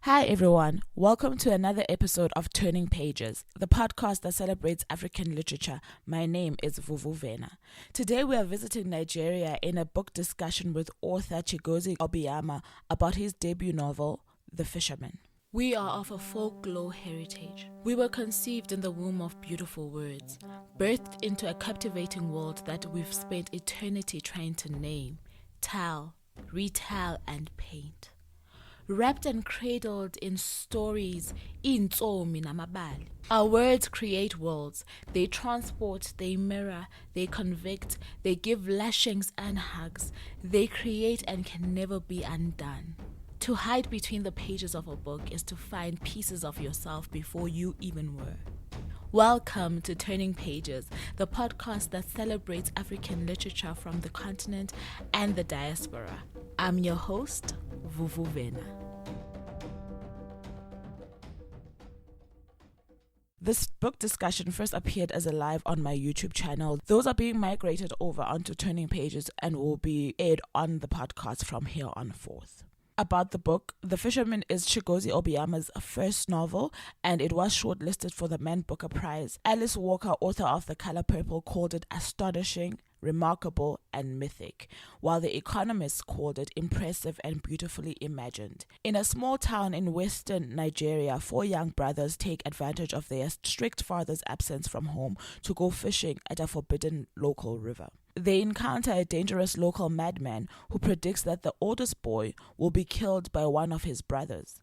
Hi everyone, welcome to another episode of Turning Pages, the podcast that celebrates African literature. My name is Vuvu Vena. Today we are visiting Nigeria in a book discussion with author Chigozie Obioma about his debut novel, The Fisherman. We are of a folklore heritage. We were conceived in the womb of beautiful words, birthed into a captivating world that we've spent eternity trying to name, tell, retell, and paint. Wrapped and cradled in stories, intsomi namabali. Our words create worlds. They transport, they mirror, they convict, they give lashings and hugs. They create and can never be undone. To hide between the pages of a book is to find pieces of yourself before you even were. Welcome to Turning Pages, the podcast that celebrates African literature from the continent and the diaspora. I'm your host, Vuvu Vena. This book discussion first appeared as a live on my YouTube channel. Those are being migrated over onto Turning Pages and will be aired on the podcast from here on forth. About the book, The Fisherman is Chigozie Obioma's first novel, and it was shortlisted for the Man Booker Prize. Alice Walker, author of The Color Purple, called it astonishing, remarkable, and mythic, while The Economist called it impressive and beautifully imagined. In a small town in western Nigeria, four young brothers take advantage of their strict father's absence from home to go fishing at a forbidden local river. They encounter a dangerous local madman who predicts that the oldest boy will be killed by one of his brothers.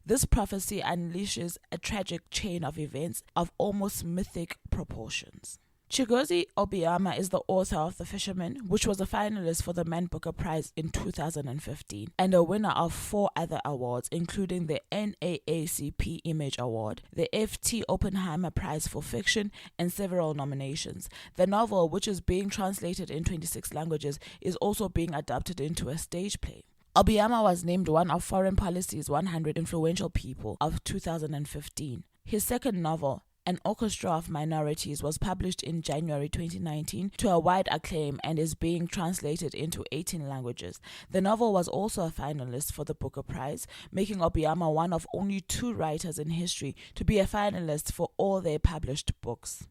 This prophecy unleashes a tragic chain of events of almost mythic proportions. Chigozie Obioma is the author of The Fisherman, which was a finalist for the Man Booker Prize in 2015 and a winner of 4 other awards, including the NAACP Image Award, the FT Oppenheimer Prize for Fiction, and several nominations. The novel, which is being translated in 26 languages, is also being adapted into a stage play. Obioma was named one of Foreign Policy's 100 Influential People of 2015. His second novel, An Orchestra of Minorities, was published in January 2019 to a wide acclaim and is being translated into 18 languages. The novel was also a finalist for the Booker Prize, making Obioma one of only 2 writers in history to be a finalist for all their published books.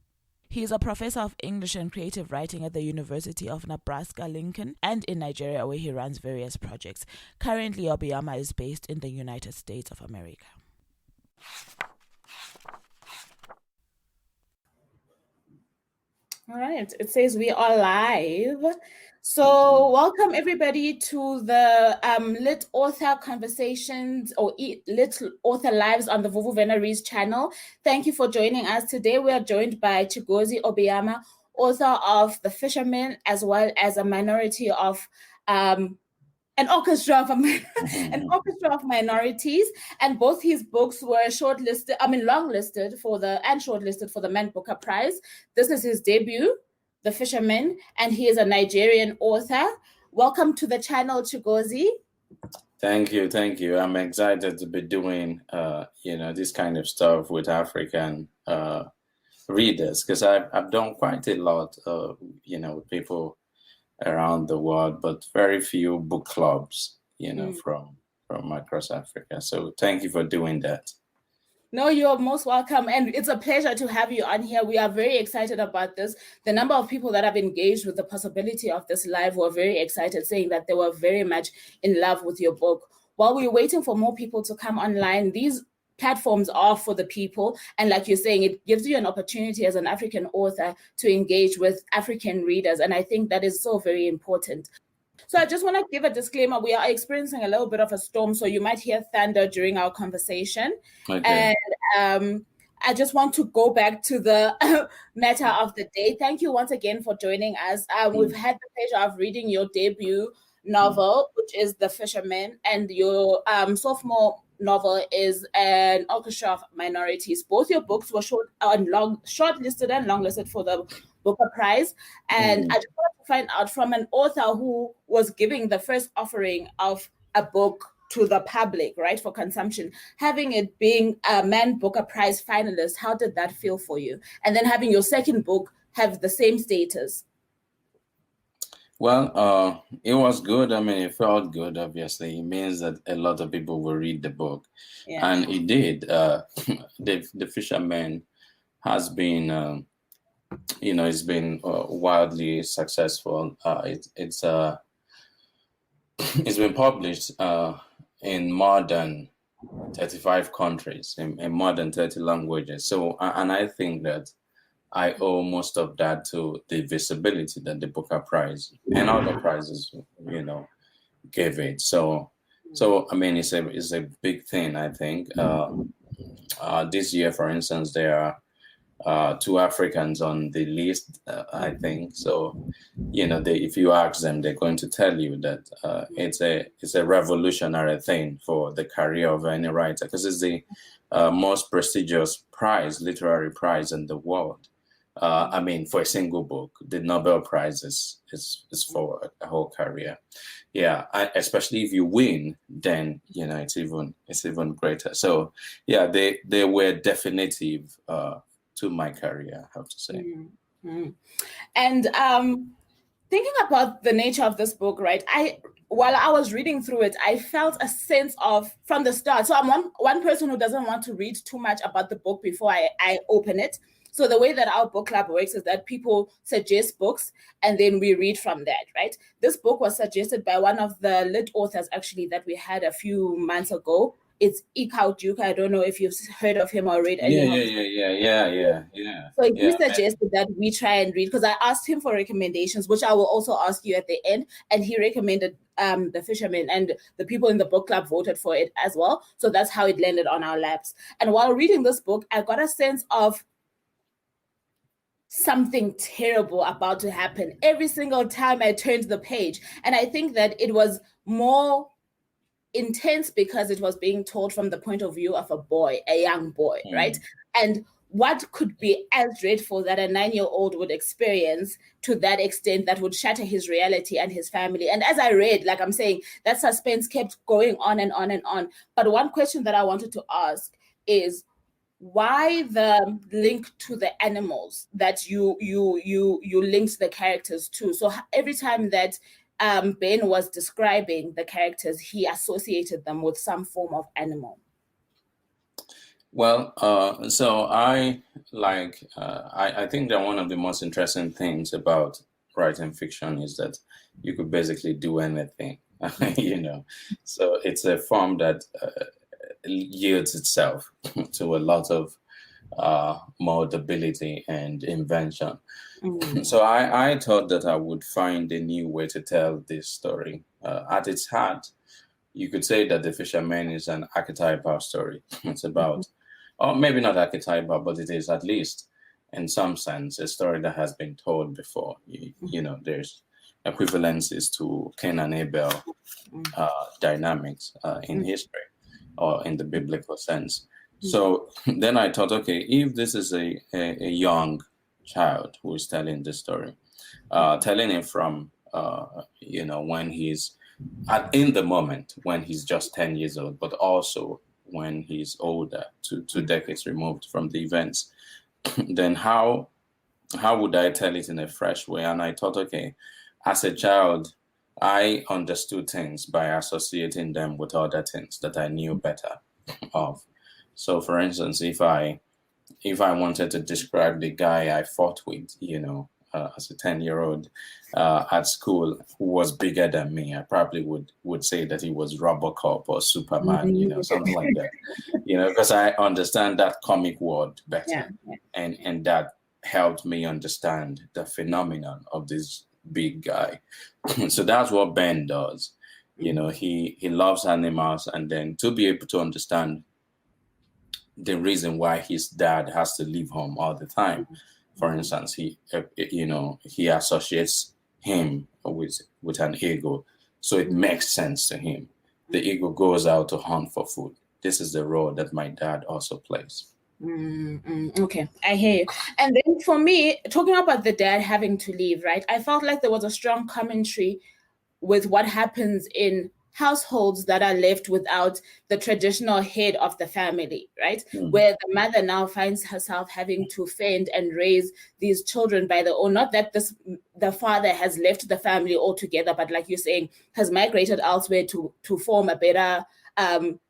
He is a professor of English and creative writing at the University of Nebraska-Lincoln and in Nigeria, where he runs various projects. Currently, Obioma is based in the United States of America. All right, it says we are live. So welcome everybody to the Lit Author Conversations or Lit Author Lives on the Vuvu Vena Reads channel. Thank you for joining us. Today we are joined by Chigozie Obioma, author of The Fisherman, as well as a minority of an orchestra of minorities, and both his books were longlisted for the Man Booker Prize. This is his debut, The Fisherman, and he is a Nigerian author. Welcome to the channel, Chigozie. Thank you. I'm excited to be doing this kind of stuff with African readers, because I've done quite a lot with people around the world, but very few book clubs, from across Africa. So thank you for doing that. No, you're most welcome. And it's a pleasure to have you on here. We are very excited about this. The number of people that have engaged with the possibility of this live were very excited, saying that they were very much in love with your book. While we're waiting for more people to come online, these platforms are for the people, and like you're saying, it gives you an opportunity as an African author to engage with African readers, and I think that is so very important. So I just want to give a disclaimer. We are experiencing a little bit of a storm, so you might hear thunder during our conversation. Okay. And I just want to go back to the matter of the day. Thank you once again for joining us. We've had the pleasure of reading your debut novel, which is The Fisherman, and your sophomore novel is An Orchestra of Minorities. Both your books were shortlisted and longlisted for the Booker Prize. And I just wanted to find out from an author who was giving the first offering of a book to the public, right, for consumption, having it being a Man Booker Prize finalist, how did that feel for you? And then having your second book have the same status? Well, it was good. I mean, it felt good, obviously. It means that a lot of people will read the book. Yeah. And it did. The Fisherman has been, it's been wildly successful. It's been published in more than 35 countries, in more than 30 languages. So, and I think that I owe most of that to the visibility that the Booker Prize and other prizes, gave it. So I mean, it's a big thing. I think this year, for instance, there are 2 Africans on the list. I think so. If you ask them, they're going to tell you that it's a revolutionary thing for the career of any writer, because it's the most prestigious literary prize in the world. I mean, for a single book, the Nobel Prize is for a whole career. Yeah, especially if you win, then it's even greater. So yeah, they were definitive to my career, I have to say. Mm-hmm. And thinking about the nature of this book, right? While I was reading through it, I felt a sense of, from the start. So I'm one person who doesn't want to read too much about the book before I open it. So the way that our book club works is that people suggest books and then we read from that, right? This book was suggested by one of the lit authors, actually, that we had a few months ago. It's xoxo. I don't know if you've heard of him or read any of his. Yeah. So he suggested that we try and read, because I asked him for recommendations, which I will also ask you at the end, and he recommended The Fisherman, and the people in the book club voted for it as well. So that's how it landed on our laps. And while reading this book, I got a sense of something terrible about to happen every single time I turned the page. And I think that it was more intense because it was being told from the point of view of a young boy, right? And what could be as dreadful that a 9-year-old would experience to that extent that would shatter his reality and his family. And as I read, like I'm saying, that suspense kept going on and on and on. But one question that I wanted to ask is, why the link to the animals that you linked the characters to? So every time that Ben was describing the characters, he associated them with some form of animal. Well, so I think that one of the most interesting things about writing fiction is that you could basically do anything, So it's a form that yields itself to a lot of moldability and invention. So I thought that I would find a new way to tell this story. At its heart, you could say that The Fisherman is an archetypal story. It's about, or maybe not archetypal, but it is at least in some sense a story that has been told before. There's equivalences to Cain and Abel dynamics in history, or in the biblical sense. So then I thought, okay, if this is a young child who is telling this story, telling it from, when he's in the moment, when he's just 10 years old, but also when he's older, 2 decades removed from the events, then how would I tell it in a fresh way? And I thought, okay, as a child, I understood things by associating them with other things that I knew better of. So, for instance, if I wanted to describe the guy I fought with, as a 10-year-old at school who was bigger than me, I probably would say that he was Robocop or Superman, something like that. Because I understand that comic word better, and that helped me understand the phenomenon of this big guy. So that's what Ben does. He loves animals, and then to be able to understand the reason why his dad has to leave home all the time. For instance, he associates him with an eagle, so it makes sense to him. The eagle goes out to hunt for food. This is the role that my dad also plays. Okay, I hear you. And then for me, talking about the dad having to leave, right? I felt like there was a strong commentary with what happens in households that are left without the traditional head of the family, right? Where the mother now finds herself having to fend and raise these children by their own. Not that the father has left the family altogether, but like you're saying, has migrated elsewhere to form a better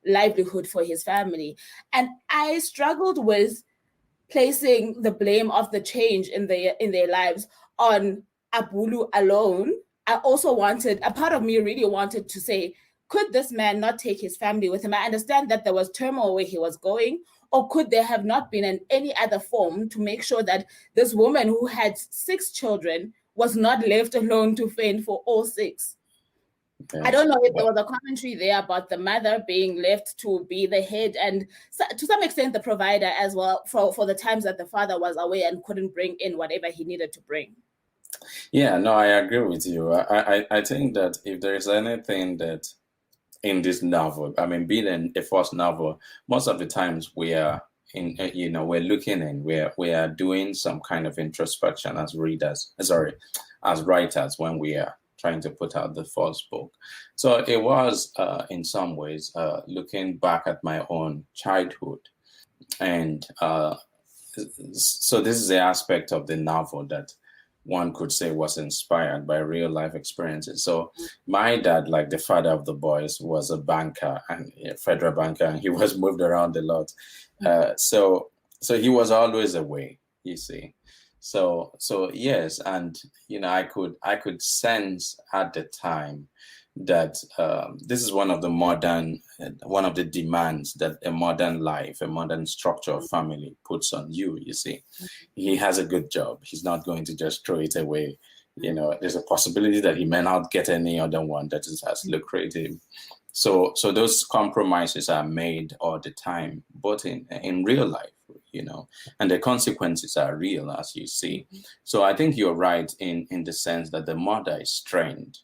livelihood for his family. And I struggled with placing the blame of the change in their lives on Abulu alone. I also wanted, a part of me really wanted to say, could this man not take his family with him? I understand that there was turmoil where he was going, or could there have not been in any other form to make sure that this woman who had 6 children was not left alone to fend for all 6? Yes. I don't know if there was a commentary there about the mother being left to be the head and to some extent the provider as well for the times that the father was away and couldn't bring in whatever he needed to bring. Yeah, no, I agree with you. I think that if there is anything that in this novel, I mean, being a first novel, most of the times we are we're looking in, we are doing some kind of introspection as writers when we are trying to put out the first book. So it was in some ways looking back at my own childhood, and so this is the aspect of the novel that one could say was inspired by real life experiences. So my dad, like the father of the boys, was a banker, and a federal banker, and he was moved around a lot. So he was always away, you see. So yes, and I could sense at the time that this is one of the demands that a modern life, a modern structure of family puts on you. You see, he has a good job. He's not going to just throw it away. There's a possibility that he may not get any other one that is as lucrative. So those compromises are made all the time, but in real life, and the consequences are real, as you see. So I think you're right in the sense that the mother is strained,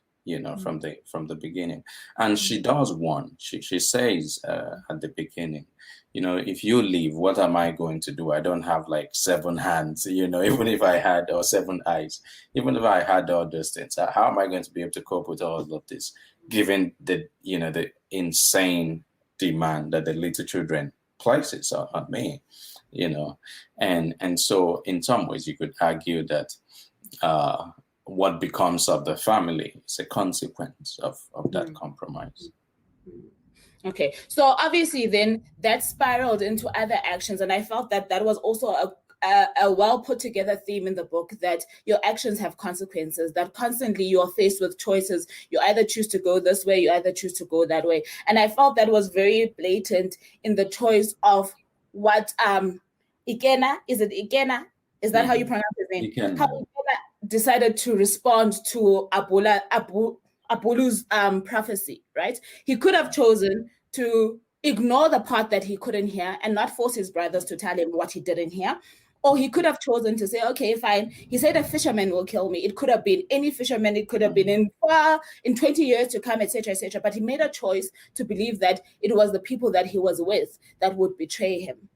from the beginning, and she does want. She says at the beginning, if you leave, what am I going to do? I don't have like 7 hands, even if I had, or 7 eyes, even if I had all those things, how am I going to be able to cope with all of this, given the the insane demand that the little children places on me, and so in some ways you could argue that what becomes of the family is a consequence of that compromise. Okay, so obviously then that spiraled into other actions, and I felt that was also a well put together theme in the book, that your actions have consequences, that constantly you are faced with choices. You either choose to go this way, you either choose to go that way. And I felt that was very blatant in the choice of what Ikena, is that how you pronounce his name? Ikena. How Ikena decided to respond to Abulu's prophecy, right? He could have chosen to ignore the part that he couldn't hear and not force his brothers to tell him what he didn't hear. Or he could have chosen to say, okay, fine. He said a fisherman will kill me. It could have been any fisherman. It could have been in 20 years to come, etc., etc. But he made a choice to believe that it was the people that he was with that would betray him.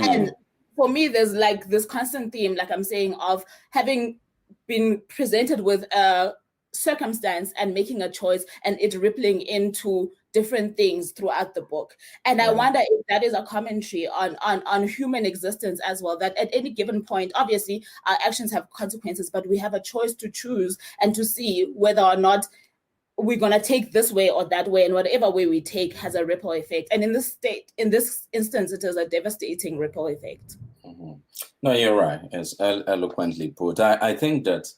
And for me, there's like this constant theme, like I'm saying, of having been presented with a circumstance and making a choice and it rippling into different things throughout the book. And I wonder if that is a commentary on human existence as well, that at any given point, obviously our actions have consequences, but we have a choice to choose and to see whether or not we're going to take this way or that way, and whatever way we take has a ripple effect. And in this instance, it is a devastating ripple effect. Mm-hmm. No, you're right. It's eloquently put. I think that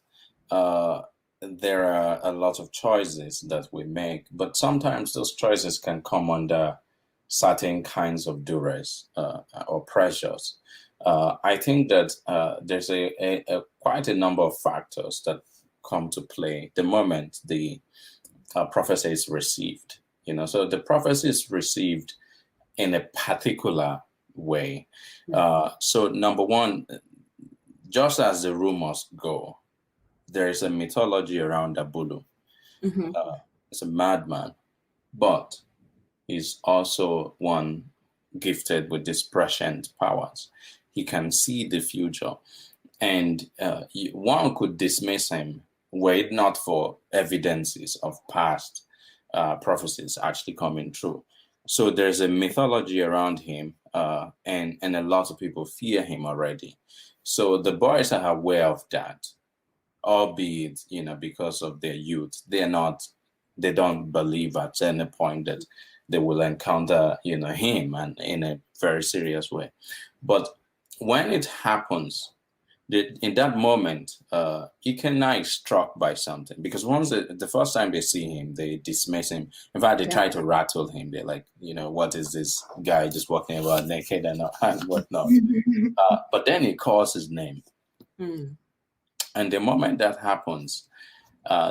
there are a lot of choices that we make, but sometimes those choices can come under certain kinds of duress or pressures. I think that there's a quite a number of factors that come to play the moment the prophecy is received. So the prophecy is received in a particular way. So number one, just as the rumors go, there is a mythology around Abulu. It's a madman, but he's also one gifted with these prescient powers. He can see the future, and one could dismiss him were it not for evidences of past prophecies actually coming true. So there's a mythology around him, and a lot of people fear him already. So the boys are aware of that, albeit, because of their youth, they don't believe at any point that they will encounter, him, and in a very serious way. But when it happens, in that moment, Ikenna is struck by something, because once the first time they see him, they dismiss him. In fact, they try to rattle him. They're like, what is this guy just walking about naked and whatnot? But then he calls his name. And the moment that happens,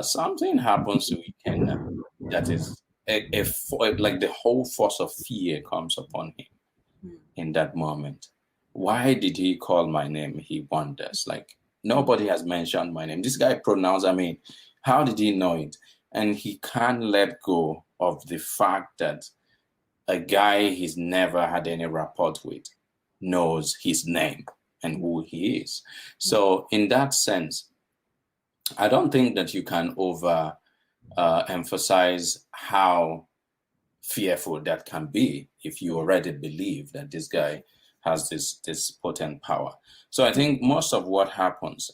something happens to Ikenna that is like the whole force of fear comes upon him in that moment. Why did he call my name? He wonders. Like, nobody has mentioned my name. This guy pronounced, how did he know it? And he can't let go of the fact that a guy he's never had any rapport with knows his name and who he is. So in that sense, I don't think that you can emphasize how fearful that can be if you already believe that this guy has this potent power. So I think most of what happens,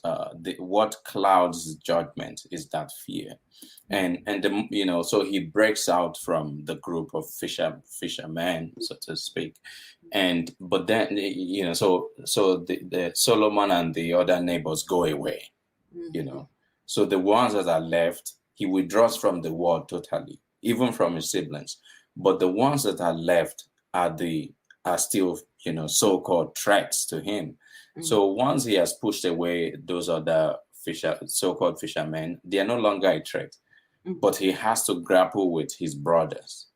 what clouds judgment is that fear, and so he breaks out from the group of fishermen, so to speak, but then so the Solomon and the other neighbors go away, so the ones that are left, he withdraws from the world totally, even from his siblings, but the ones that are left are still, so-called threats to him. So once he has pushed away those other so-called fishermen, they are no longer a threat, but he has to grapple with his brothers,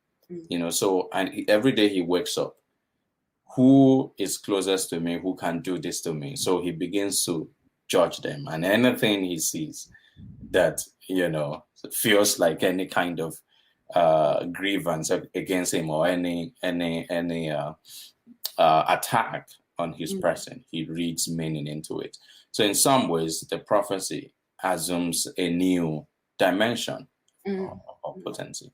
so, and every day he wakes up, who is closest to me, who can do this to me? So he begins to judge them, and anything he sees that, feels like any kind of grievance against him, or any attack on his person, he reads meaning into it. So in some ways, the prophecy assumes a new dimension of potency.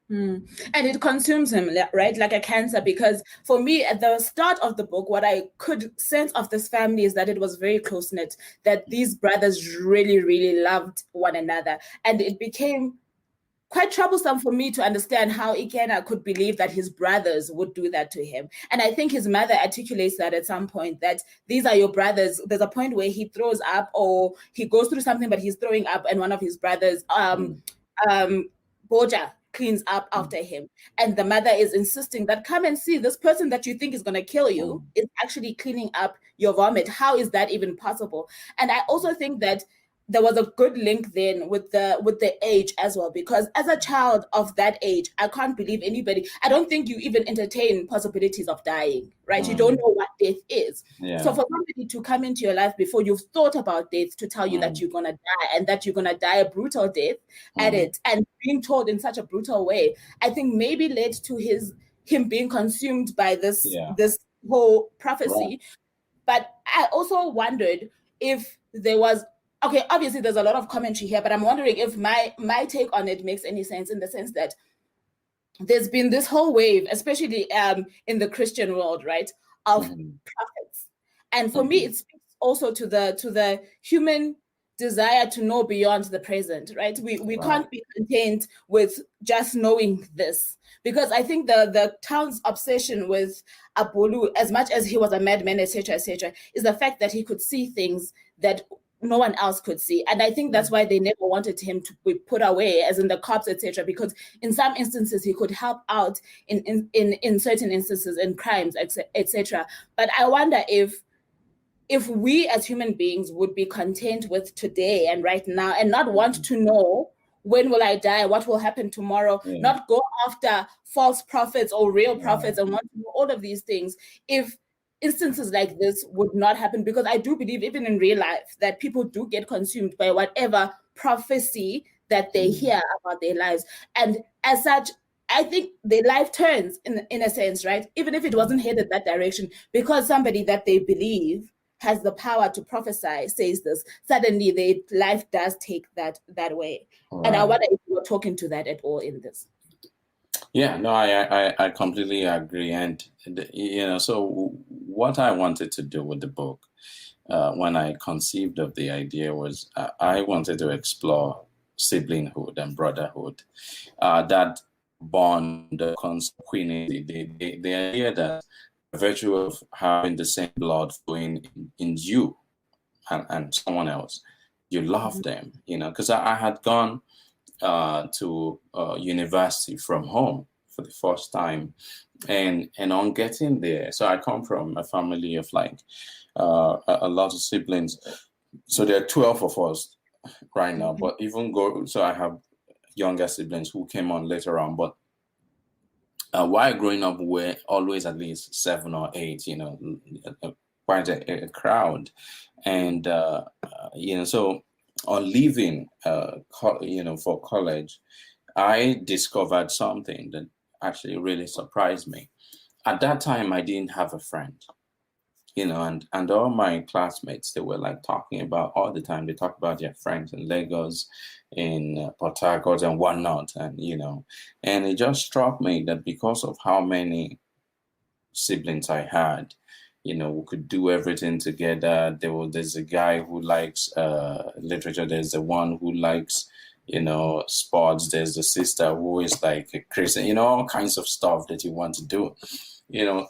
And it consumes him, right? Like a cancer, because for me, at the start of the book, what I could sense of this family is that it was very close-knit, that these brothers really, really loved one another. And it became quite troublesome for me to understand how Ikenna could believe that his brothers would do that to him. And I think his mother articulates that at some point, that these are your brothers. There's a point where he throws up, or he goes through something, but he's throwing up, and one of his brothers, Boja, cleans up after him. And the mother is insisting that, come and see, this person that you think is going to kill you is actually cleaning up your vomit. How is that even possible? And I also think that there was a good link then with the age as well, because as a child of that age, I can't believe anybody. I don't think you even entertain possibilities of dying, right? You don't know what death is. Yeah. So for somebody to come into your life before you've thought about death, to tell you that you're gonna die, and that you're gonna die a brutal death at it, and being told in such a brutal way, I think maybe led to him being consumed by this whole prophecy. Right. But I also wondered if there was, okay, obviously there's a lot of commentary here, but I'm wondering if my take on it makes any sense, in the sense that there's been this whole wave, especially in the Christian world, right, of prophets. And for me, it speaks also to the human desire to know beyond the present, right? We can't be content with just knowing this, because I think the town's obsession with Abolu, as much as he was a madman, etc., is the fact that he could see things that no one else could see. And I think that's why they never wanted him to be put away, as in the cops, etc., because in some instances he could help out in certain instances, in crimes, etc. But I wonder if we as human beings would be content with today and right now, and not want to know, when will I die, what will happen tomorrow, not go after false prophets or real prophets, and want to know all of these things, if instances like this would not happen. Because I do believe, even in real life, that people do get consumed by whatever prophecy that they hear about their lives. And as such, I think their life turns in a sense, right? Even if it wasn't headed that direction, because somebody that they believe has the power to prophesy says this, suddenly their life does take that way. Right. And I wonder if you were talking to that at all in this. Yeah, no, I completely agree. And, so what I wanted to do with the book, when I conceived of the idea, was I wanted to explore siblinghood and brotherhood, that bond, the consanguinity, the idea that by virtue of having the same blood flowing in you and someone else, you love them, because I had gone to university from home for the first time, and on getting there, so I come from a family of like a lot of siblings, so there are 12 of us right now, but so I have younger siblings who came on later on, but while growing up, we're always at least 7 or 8, quite a crowd. And, so on leaving, for college, I discovered something that actually really surprised me. At that time, I didn't have a friend, and all my classmates, they were like talking about all the time. They talk about their friends in Lagos, in Port Harcourt and whatnot. And, and it just struck me that because of how many siblings I had, we could do everything together. There's a guy who likes literature. There's the one who likes, sports. There's the sister who is like a Christian, all kinds of stuff that you want to do,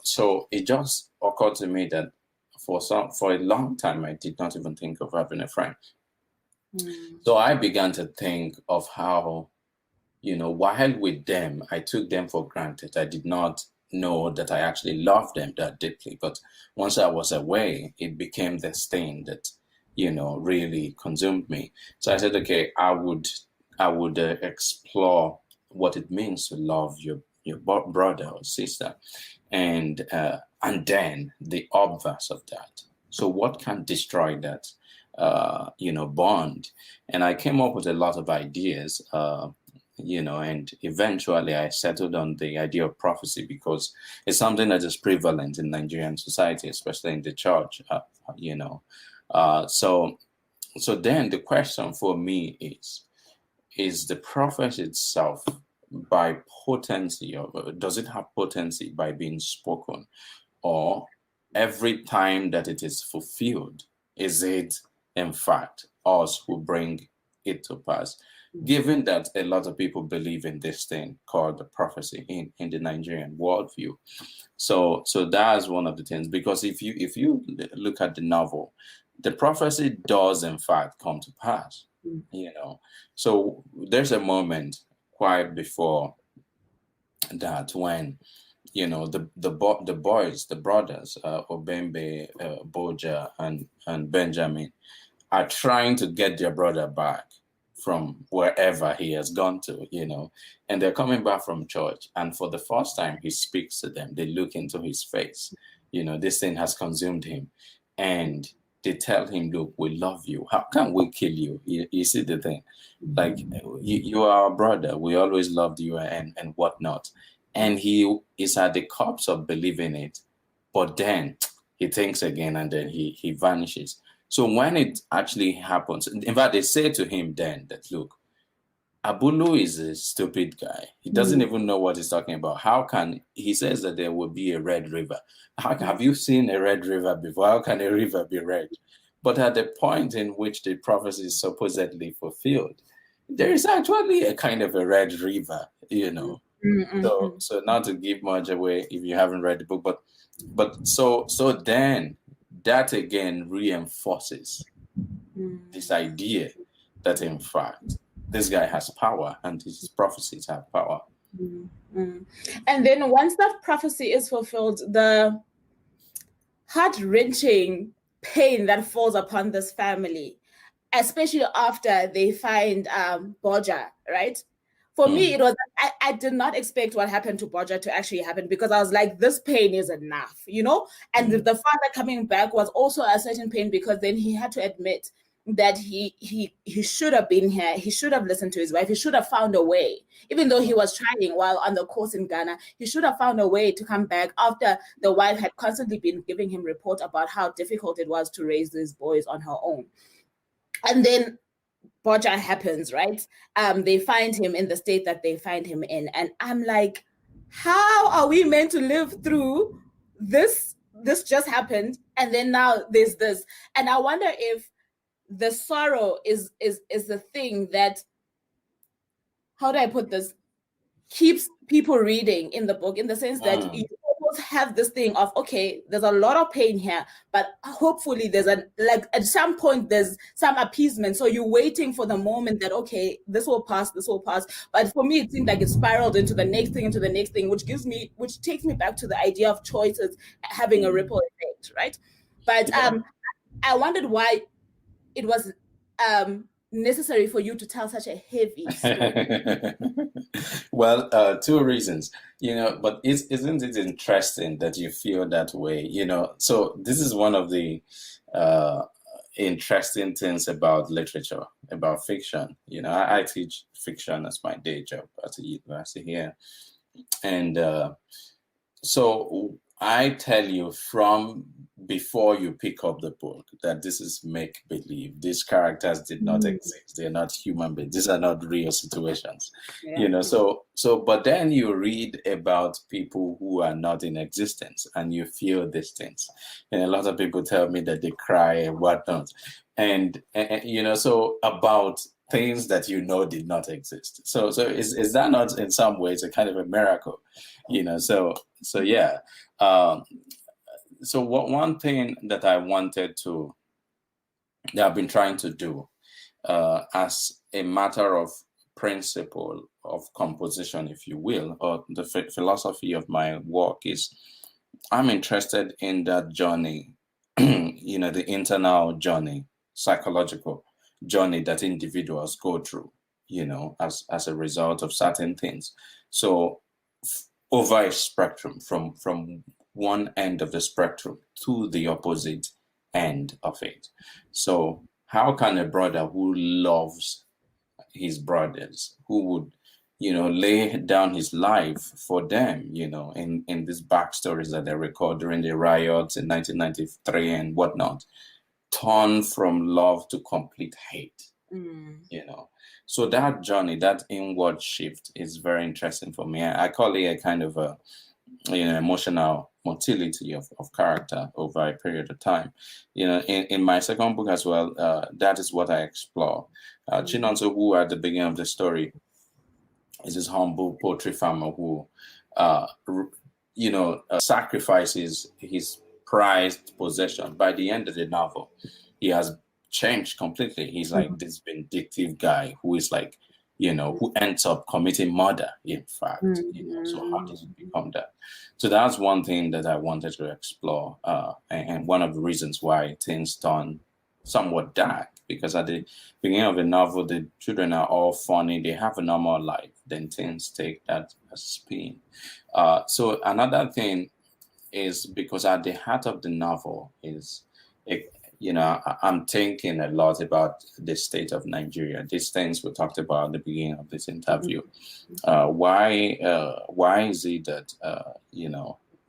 So it just occurred to me that for a long time, I did not even think of having a friend. So I began to think of how, while with them, I took them for granted. I did not know that I actually loved them that deeply. But once I was away, it became this thing that, really consumed me. So I said, okay, I would explore what it means to love your brother or sister, and then the obverse of that. So what can destroy that, bond? And I came up with a lot of ideas, and eventually I settled on the idea of prophecy because it's something that is prevalent in Nigerian society, especially in the church, So then the question for me is the prophecy itself by potency, or does it have potency by being spoken, or every time that it is fulfilled, is it in fact us who bring it to pass? Given that a lot of people believe in this thing called the prophecy in the Nigerian worldview, so that's one of the things. Because if you look at the novel, the prophecy does in fact come to pass. So there's a moment quite before that when the boys, the brothers, Obembe, Boja, and Benjamin, are trying to get their brother back from wherever he has gone to, and they're coming back from church, and for the first time he speaks to them. They look into his face. This thing has consumed him, and they tell him, look, we love you. How can we kill you? You see the thing? Like, you are our brother. We always loved you and whatnot. And he is at the cups of believing it. But then he thinks again, and then he vanishes. So when it actually happens, in fact, they say to him then that, look, Abulu is a stupid guy. He doesn't even know what he's talking about. He says that there will be a red river. Have you seen a red river before? How can a river be red? But at the point in which the prophecy is supposedly fulfilled, there is actually a kind of a red river, So not to give much away if you haven't read the book, but so then that again reinforces this idea that in fact this guy has power and his prophecies have power. And then once that prophecy is fulfilled, the heart-wrenching pain that falls upon this family, especially after they find Boja, right? For me, it was, I did not expect what happened to Boja to actually happen, because I was like, this pain is enough, And the father coming back was also a certain pain, because then he had to admit that he should have been here. He should have listened to his wife. He should have found a way, even though he was trying while on the course in Ghana. He should have found a way to come back after the wife had constantly been giving him report about how difficult it was to raise these boys on her own. And then Boja happens, right? They find him in the state that they find him in. And I'm like, how are we meant to live through this? This just happened, and then now there's this. And I wonder if the sorrow is the thing that, how do I put this, keeps people reading in the book, in the sense that you almost have this thing of, okay, there's a lot of pain here, but hopefully there's like at some point there's some appeasement. So you're waiting for the moment that, okay, this will pass. But for me, it seemed like it spiraled into the next thing, which takes me back to the idea of choices having a ripple effect, right? But I wondered why it was necessary for you to tell such a heavy story. Well, two reasons, but isn't it interesting that you feel that way? So this is one of the interesting things about literature, about fiction. I teach fiction as my day job at the university here. And so I tell you from before you pick up the book that this is make-believe. These characters did not exist. They're not human beings. These are not real situations. Yeah. So but then you read about people who are not in existence and you feel these things. And a lot of people tell me that they cry and whatnot. And so about things that did not exist. So is that not in some ways a kind of a miracle? So yeah. So one thing that I've been trying to do as a matter of principle of composition, if you will, or the philosophy of my work is I'm interested in that journey, the internal journey, psychological journey that individuals go through, as a result of certain things. So over a spectrum from one end of the spectrum to the opposite end of it. So how can a brother who loves his brothers, who would, lay down his life for them, in these backstories that they record during the riots in 1993 and whatnot, turn from love to complete hate, So that journey, that inward shift is very interesting for me. I call it a kind of a, emotional motility of character over a period of time. In my second book as well, that is what I explore. Chinonso, who at the beginning of the story is this humble poultry farmer who, sacrifices his prized possession. By the end of the novel, he has changed completely. He's like this vindictive guy who is like, who ends up committing murder, in fact. So how does it become that? So that's one thing that I wanted to explore. And one of the reasons why things turn somewhat dark, because at the beginning of the novel, the children are all funny. They have a normal life. Then things take that spin. So another thing is because at the heart of the novel is, I'm thinking a lot about the state of Nigeria. These things we talked about at the beginning of this interview. Why is it that,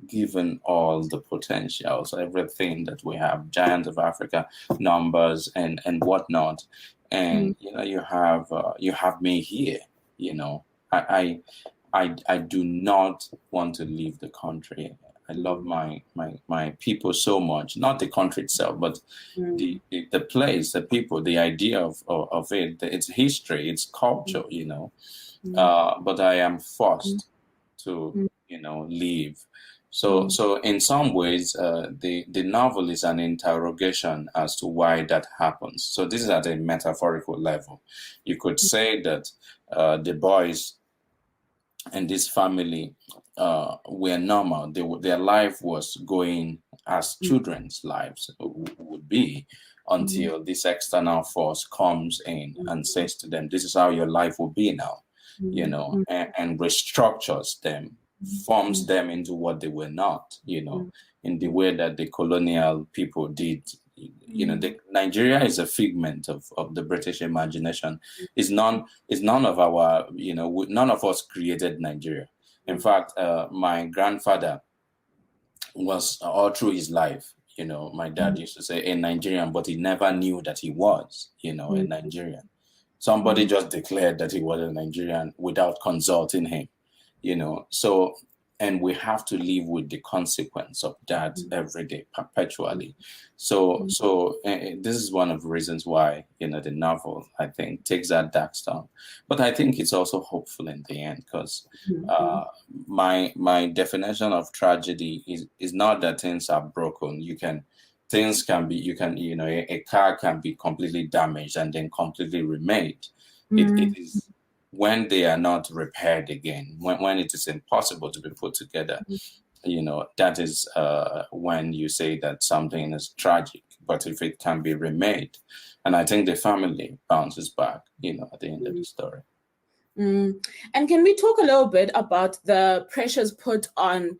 given all the potentials, everything that we have, giant of Africa numbers and whatnot, and you have me here. I do not want to leave the country. I love my people so much, not the country itself, but the place, the people, the idea of it, its history, its culture, but I am forced to, leave. So in some ways, the novel is an interrogation as to why that happens. So this is at a metaphorical level. You could say that the boys and this family were normal. Their life was going as children's lives would be until this external force comes in and says to them, this is how your life will be now, and restructures them, forms them into what they were not, in the way that the colonial people did. Nigeria is a figment of the British imagination. It's none of our, none of us created Nigeria. In fact, my grandfather was all through his life, my dad used to say a Nigerian, but he never knew that he was, a Nigerian. Somebody just declared that he was a Nigerian without consulting him, So and we have to live with the consequence of that every day, perpetually. So this is one of the reasons why, you know, the novel, I think, takes that dark stone. But I think it's also hopeful in the end, because my definition of tragedy is not that things are broken. Things can be, you know, a car can be completely damaged and then completely remade. It is when they are not repaired again, when it is impossible to be put together, you know, that is when you say that something is tragic. But if it can be remade, and I think the family bounces back, you know, at the end of the story. And can we talk a little bit about the pressures put on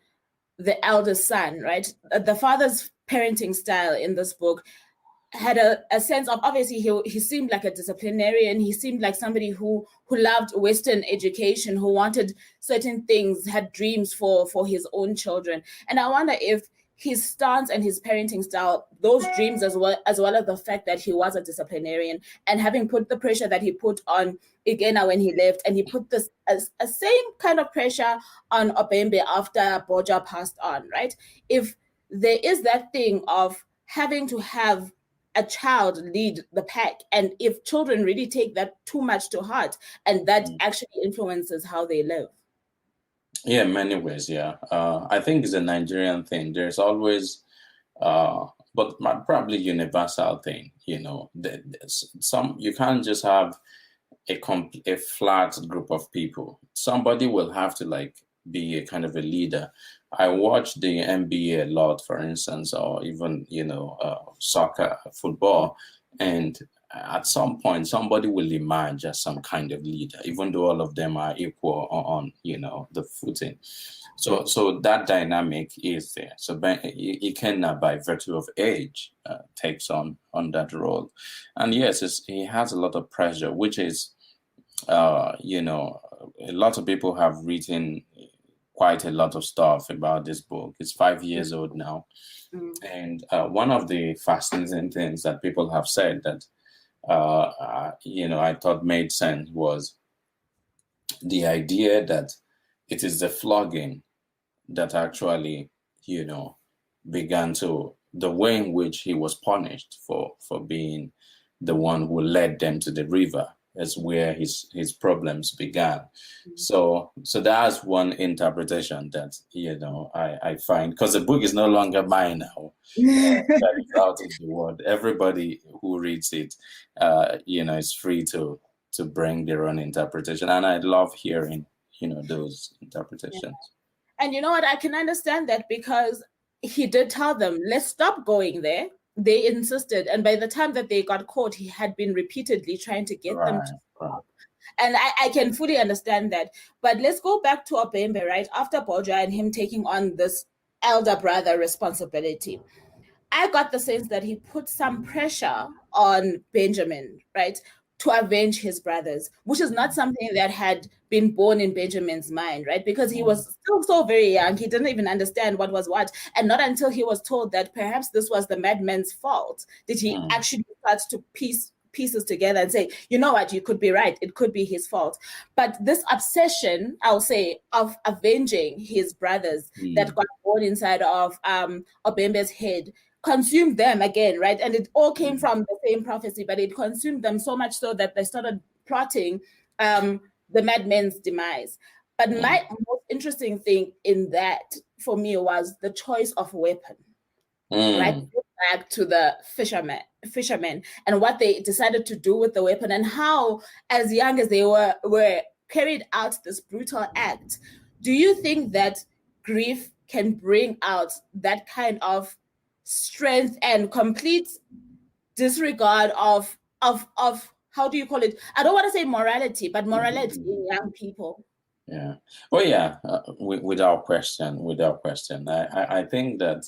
the eldest son, right? The father's parenting style in this book had a sense of, obviously he seemed like a disciplinarian. He seemed like somebody who loved Western education, who wanted certain things, had dreams for his own children. And I wonder if his stance and his parenting style, those dreams as well as the fact that he was a disciplinarian, and having put the pressure that he put on Igena when he left, and he put this as a same kind of pressure on Obembe after Boja passed on, right? If there is that thing of having to have a child lead the pack, and if children really take that too much to heart, and that actually influences how they live. Yeah, in many ways, yeah. I think it's a Nigerian thing. There's always, but probably universal thing, you know. You can't just have a flat group of people. Somebody will have to like be a kind of a leader. I watch the NBA a lot, for instance, or even, you know, soccer, football, and at some point somebody will emerge as some kind of leader, even though all of them are equal on, you know, the footing. So that dynamic is there. So Ikenna, by virtue of age, takes on that role, and yes, he has a lot of pressure, which is, you know, a lot of people have written quite a lot of stuff about this book. It's 5 years old now. And one of the fascinating things that people have said that, you know, I thought made sense was the idea that it is the flogging that actually, you know, began to, the way in which he was punished for being the one who led them to the river, is where his problems began. So that's one interpretation that, you know, I find, because the book is no longer mine now. That is out in the world. Everybody who reads it, you know, is free to bring their own interpretation, and I love hearing, you know, those interpretations. Yeah. And you know what, I can understand that, because he did tell them, let's stop going there. They insisted, and by the time that they got caught, he had been repeatedly trying to get them to stop. And I can fully understand that. But let's go back to Obembe, right? After Boja and him taking on this elder brother responsibility, I got the sense that he put some pressure on Benjamin, right, to avenge his brothers, which is not something that had been born in Benjamin's mind, right? Because he was still so very young. He didn't even understand what was what. And not until he was told that perhaps this was the madman's fault did he actually start to piece pieces together and say, you know what, you could be right. It could be his fault. But this obsession, I'll say, of avenging his brothers that got born inside of Obembe's head consumed them again, right? And it all came from the same prophecy, but it consumed them so much so that they started plotting the madman's demise. But my most interesting thing in that for me was the choice of weapon, right? Back to the fishermen and what they decided to do with the weapon, and how, as young as they were carried out this brutal act. Do you think that grief can bring out that kind of strength and complete disregard of how do you call it? I don't want to say morality, but morality in young people? Yeah. Well, yeah. Without question. I think that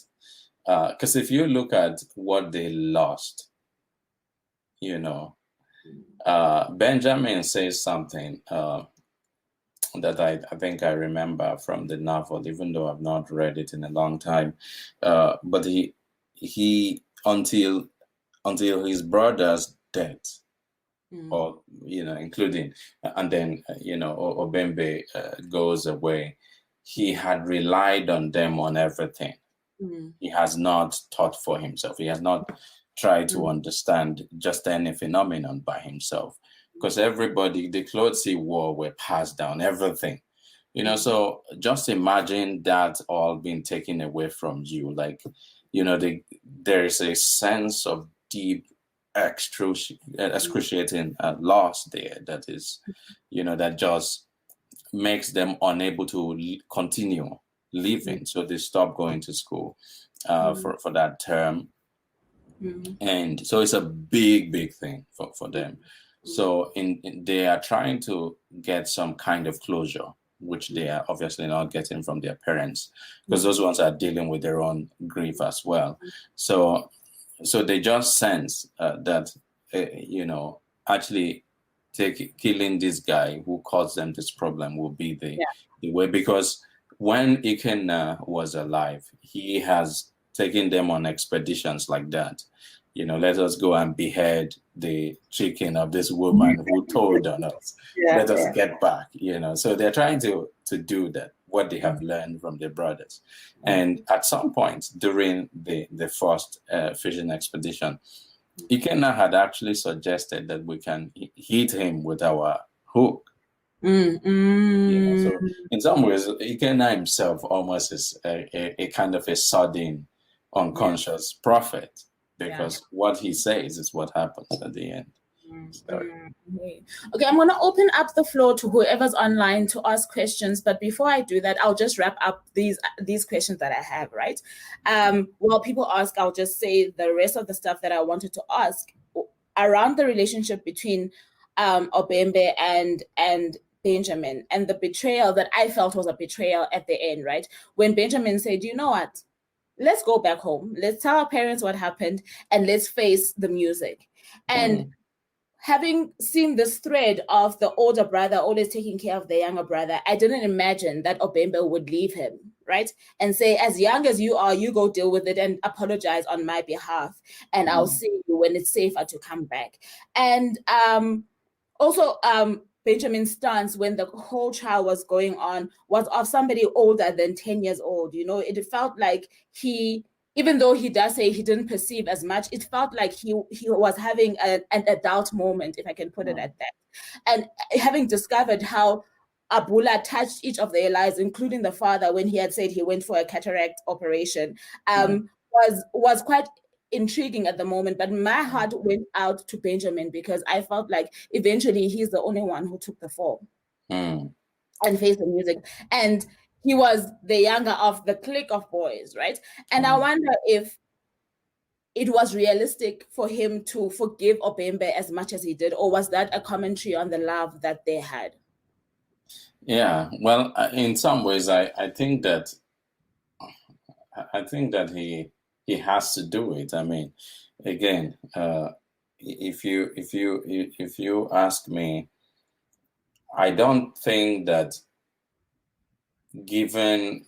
because if you look at what they lost, you know, Benjamin says something that I think I remember from the novel, even though I've not read it in a long time. But he until his brother's death, or, you know, including, and then, you know, Obembe goes away. he had relied on them on everything. Mm. He has not thought for himself. He has not tried to understand just any phenomenon by himself, because everybody, the clothes he wore were passed down, everything. You know, so just imagine that all being taken away from you. Like, you know, there is a sense of deep, excruciating loss there that is, you know, that just makes them unable to continue living. So they stop going to school for that term. And so it's a big thing for them. So they are trying to get some kind of closure, which they are obviously not getting from their parents, because those ones are dealing with their own grief as well. So they just sense that, you know, actually killing this guy who caused them this problem will be the way, because when Ikenna was alive, he has taken them on expeditions like that. You know, let us go and behead the chicken of this woman who told on us. Let us get back, you know. So they're trying to do that, what they have learned from their brothers. And at some point during the first fishing expedition, Ikenna had actually suggested that we can hit him with our hook. You know, so in some ways, Ikenna himself almost is a kind of a sudden, unconscious prophet, because what he says is what happens at the end. Okay, I'm going to open up the floor to whoever's online to ask questions. But before I do that, I'll just wrap up these questions that I have, right? While people ask, I'll just say the rest of the stuff that I wanted to ask around the relationship between Obembe and Benjamin, and the betrayal that I felt was a betrayal at the end, right? When Benjamin said, you know what? Let's go back home. Let's tell our parents what happened and let's face the music. And having seen this thread of the older brother always taking care of the younger brother, I didn't imagine that Obembe would leave him, right? And say, as young as you are, you go deal with it and apologize on my behalf. And I'll see you when it's safer to come back. And also, Benjamin's stance when the whole trial was going on was of somebody older than 10 years old. You know, it felt like even though he does say he didn't perceive as much, it felt like he was having an adult moment, if I can put it at that. And having discovered how Abula touched each of their lives, including the father, when he had said he went for a cataract operation, was quite intriguing at the moment. But my heart went out to Benjamin, because I felt like eventually he's the only one who took the fall and faced the music. And he was the younger of the clique of boys, right? And I wonder if it was realistic for him to forgive Obembe as much as he did, or was that a commentary on the love that they had? Yeah, well, in some ways, I think that he has to do it. I mean, again, if you ask me, I don't think that even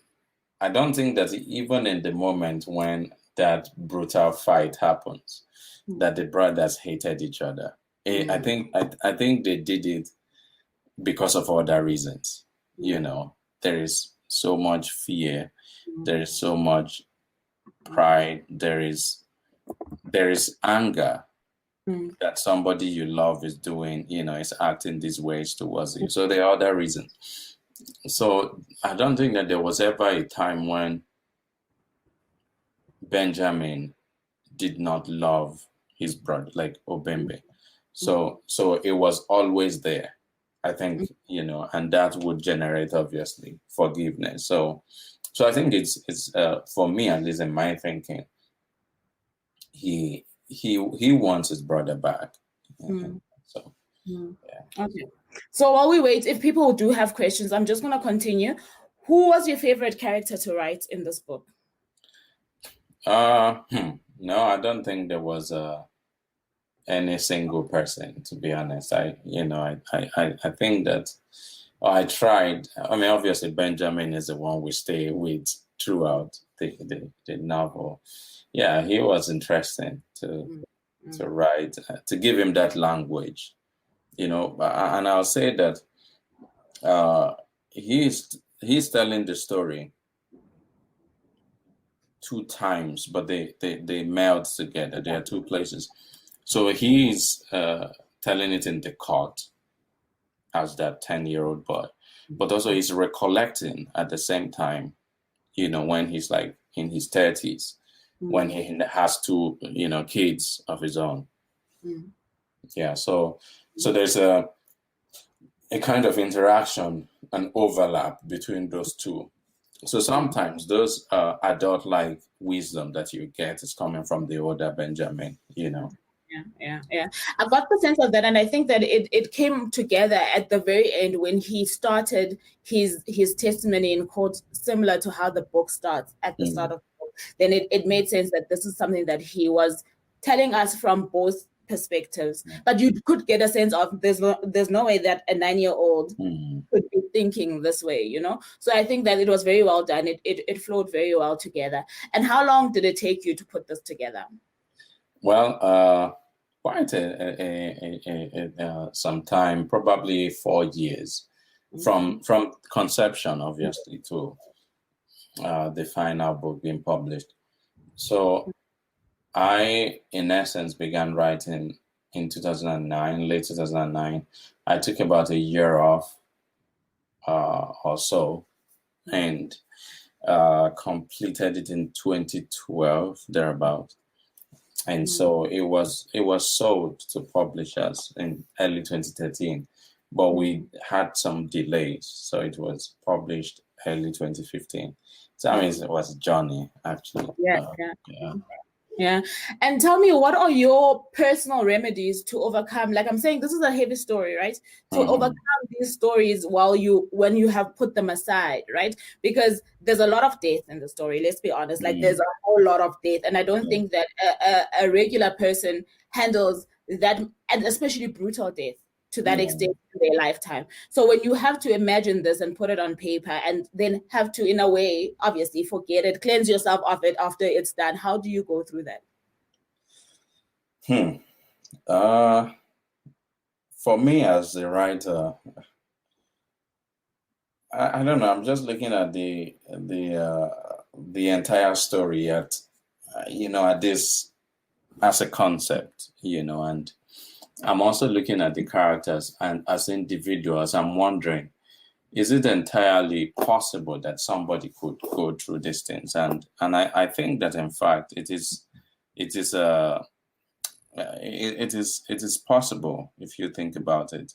in the moment when that brutal fight happens, that the brothers hated each other. I think they did it because of other reasons. You know, there is so much fear, there is so much pride, there is anger that somebody you love is doing, you know, is acting these ways towards you. So there are other reasons. So I don't think that there was ever a time when Benjamin did not love his brother, like Obembe. So it was always there, I think, you know, and that would generate, obviously, forgiveness. So I think it's for me, at least in my thinking, he wants his brother back. So Okay. So while we wait, if people do have questions, I'm just going to continue. Who was your favorite character to write in this book? No, I don't think there was any single person, to be honest. I think that I tried. I mean, obviously Benjamin is the one we stay with throughout the novel. Yeah, he was interesting to write, to give him that language, you know. And I'll say that he's telling the story 2 times, but they meld together. There are 2 places. So he's telling it in the court as that 10-year-old boy, but also he's recollecting at the same time, when he's like in his 30s, when he has 2, kids of his own. Yeah, so there's a kind of interaction and overlap between those 2. So sometimes those adult-like wisdom that you get is coming from the older Benjamin, Yeah. I got the sense of that, and I think that it came together at the very end when he started his testimony in court, similar to how the book starts at the start of the book. Then it made sense that this is something that he was telling us from both perspectives. But you could get a sense of there's no way that a 9-year-old could be thinking this way, So I think that it was very well done. It flowed very well together. And how long did it take you to put this together? Well, quite some time, probably 4 years, from conception, obviously, to the final book being published. So I, in essence, began writing in 2009, late 2009. I took about a year off or so, and completed it in 2012, thereabout. And so it was sold to publishers in early 2013, but we had some delays, so it was published early 2015. So I mean, it was a journey, actually. Yeah. And tell me, what are your personal remedies to overcome? Like I'm saying, this is a heavy story, right? To overcome these stories when you have put them aside, right? Because there's a lot of death in the story, let's be honest. Like there's a whole lot of death. And I don't think that a regular person handles that, and especially brutal death, to that extent in their lifetime. So when you have to imagine this and put it on paper and then have to, in a way, obviously forget it, cleanse yourself of it after it's done, how do you go through that? For me as a writer, I don't know. I'm just looking at the entire story at this as a concept, and I'm also looking at the characters and as individuals. I'm wondering, is it entirely possible that somebody could go through these things? And I think that in fact it is possible if you think about it.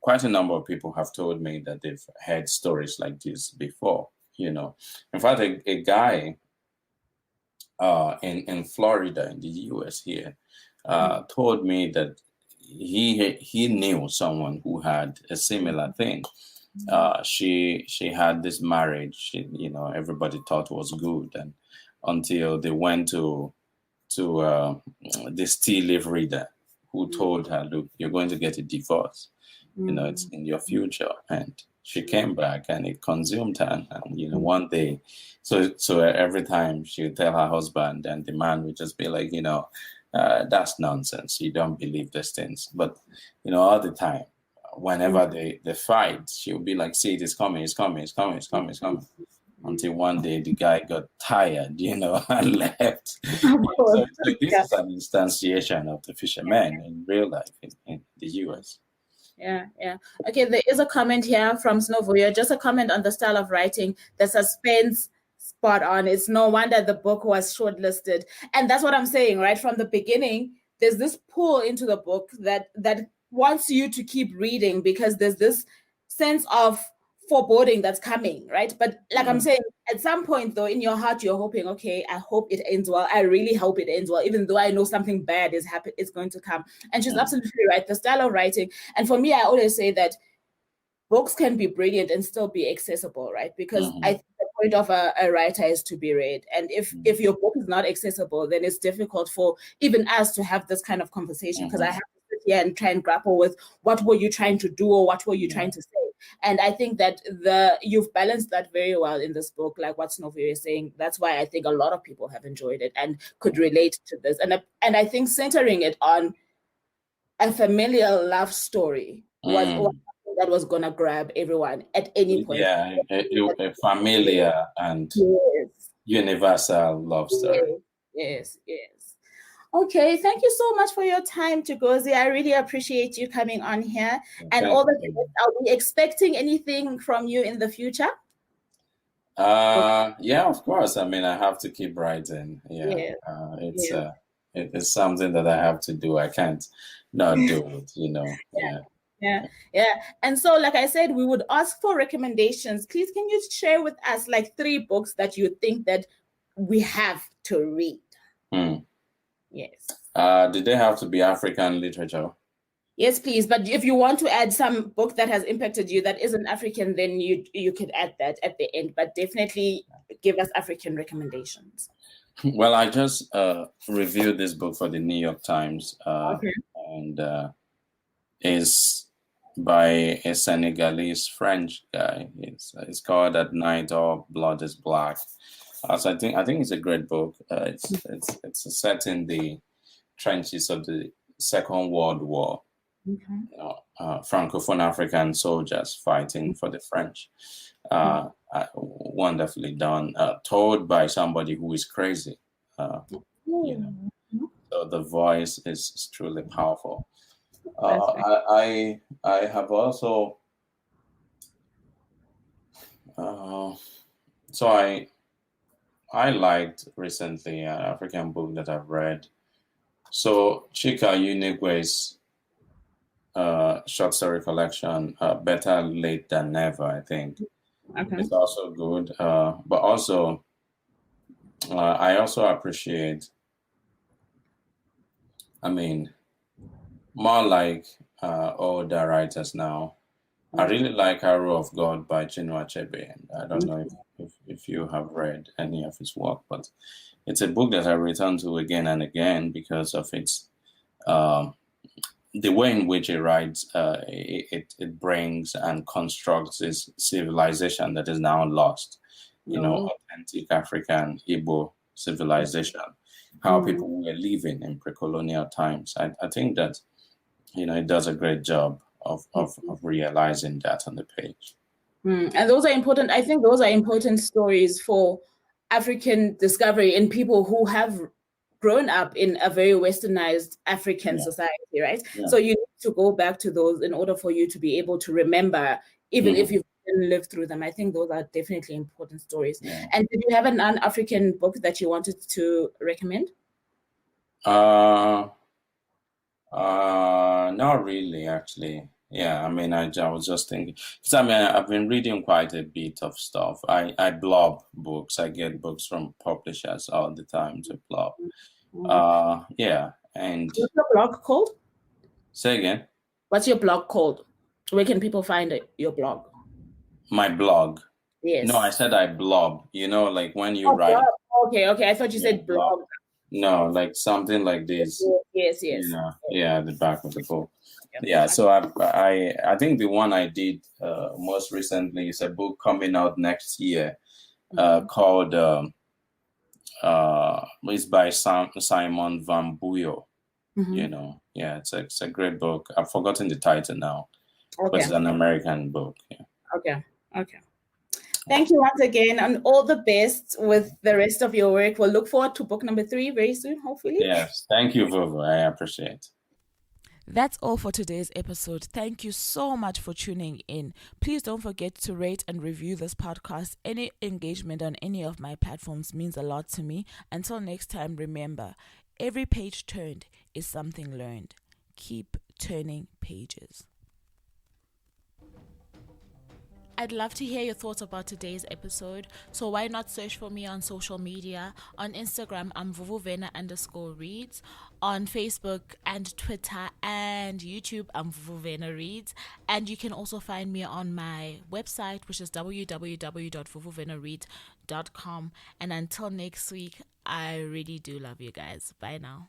Quite a number of people have told me that they've heard stories like this before. In fact, a guy in Florida, in the US here, told me that he knew someone who had a similar thing. She had this marriage, everybody thought was good, and until they went to this tea leaf reader who told her, look, you're going to get a divorce, it's in your future. And she came back and it consumed her. And one day, so every time she would tell her husband, and the man would just be like, that's nonsense. You don't believe these things. But, all the time, whenever they fight, she would be like, see, it's coming. Until one day the guy got tired, and left. So this is an instantiation of the fisherman in real life in the US. Yeah. Okay, there is a comment here from Snovuyo, just a comment on the style of writing, the suspense, spot on. It's no wonder the book was shortlisted. And that's what I'm saying, right? From the beginning, there's this pull into the book that wants you to keep reading, because there's this sense of foreboding that's coming, right? But like I'm saying, at some point though, in your heart, you're hoping, okay, I hope it ends well. I really hope it ends well, even though I know something bad is going to come. And she's absolutely right. The style of writing. And for me, I always say that books can be brilliant and still be accessible, right? Because I think the point of a writer is to be read. And if your book is not accessible, then it's difficult for even us to have this kind of conversation, because I have to sit here and try and grapple with what were you trying to do or what were you trying to say. And I think that you've balanced that very well in this book, like what Snovuyo is saying. That's why I think a lot of people have enjoyed it and could relate to this. And I think centering it on a familiar love story was something that was gonna grab everyone at any point. Yeah, a familiar and universal love story. Yes. Okay, thank you so much for your time, Chigozie. I really appreciate you coming on here. And all the best. Are we expecting anything from you in the future? Yeah, of course. I mean, I have to keep writing. Yeah, it's something that I have to do. I can't not do it, Yeah. And so, like I said, we would ask for recommendations. Please, can you share with us like 3 books that you think that we have to read? Yes. Did they have to be African literature? Yes, please. But if you want to add some book that has impacted you that isn't African, then you could add that at the end. But definitely give us African recommendations. Well, I just reviewed this book for the New York Times, and is by a Senegalese French guy. It's called At Night All Blood Is Black. So I think it's a great book. It's set in the trenches of the Second World War. Francophone African soldiers fighting for the French. Wonderfully done. Told by somebody who is crazy. So the voice is truly powerful. I have also I liked recently an African book that I've read. So Chika Unigwe's short story collection, Better Late Than Never, I think. It's also good. But also, I also appreciate, more like older writers now. I really like Arrow of God by Chinua Achebe. I don't know if you have read any of his work, but it's a book that I return to again and again because of its the way in which it writes. It brings and constructs this civilization that is now lost. Authentic African Igbo civilization, how people were living in pre-colonial times. I think that it does a great job of realizing that on the page. And those are important. I think those are important stories for African discovery and people who have grown up in a very westernized African society, right? So you need to go back to those in order for you to be able to remember, even if you didn't live through them. I think those are definitely important stories. And did you have a non-African book that you wanted to recommend? Not really, actually. Yeah, I was just thinking, because I've been reading quite a bit of stuff. I blob books. I get books from publishers all the time to blob. And what's your blog called? Say again. What's your blog called? Where can people find your blog? My blog. Yes. No, I said I blob. Like when you write. Blog. Okay. I thought you said blog. No, like something like this. Yes. At the back of the book. Yeah, so I think the one I did most recently is a book coming out next year called it's by Simon Van Buyo. It's a great book. I've forgotten the title now, but it's an American book. Okay. Thank you once again, and all the best with the rest of your work. We'll look forward to book number 3 very soon, hopefully. Yes, thank you, Vuvu. I appreciate it. That's all for today's episode. Thank you so much for tuning in. Please don't forget to rate and review this podcast. Any engagement on any of my platforms means a lot to me. Until next time, remember, every page turned is something learned. Keep turning pages. I'd love to hear your thoughts about today's episode, so why not search for me on social media? On Instagram, I'm Vuvu Vena _Reads. On Facebook and Twitter and YouTube, I'm Vuvu Vena Reads. And you can also find me on my website, which is www.vuvuvenareads.com. And until next week, I really do love you guys. Bye now.